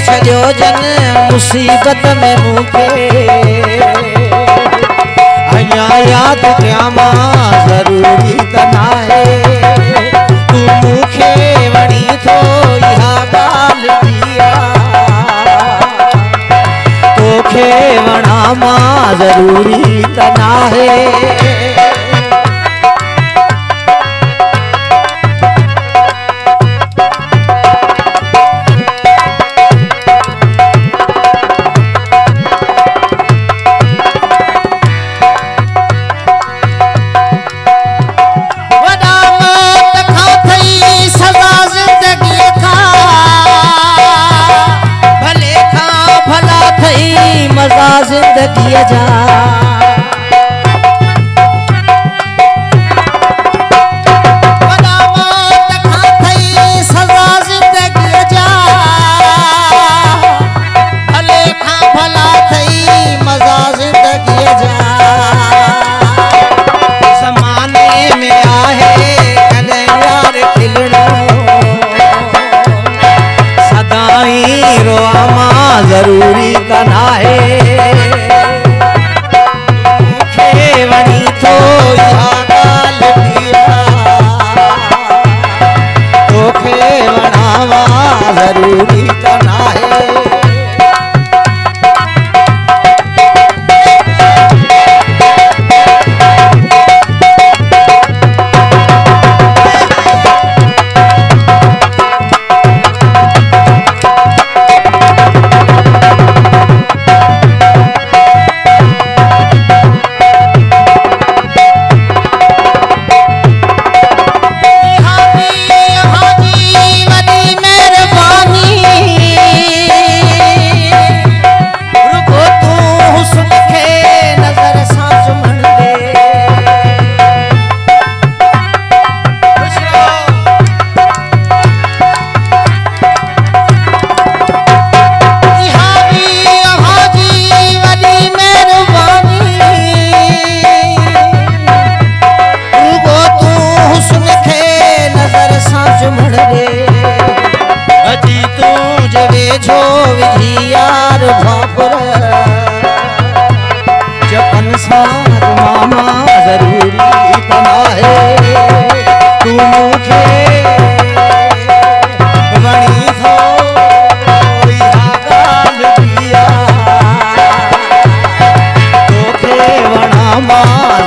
छो जन मुसीबत में मुखे अया याद क्या मां जरूरी तना है तू मुखे वणी थो इहा गाल दिया तोखे वणा मां जरूरी तना है जिंदगी जा सजा जिंदगी जा भले खा भला थई मजा जिंदगी जा ज़माने में आहे कने यार खिलणो सदाई रोआ मां जरूरी कना है जरूरी करना है जपन साथ मामा जरूरी तना है तू मुखे वणी थो इहा गाल दिया तोखे वणा मां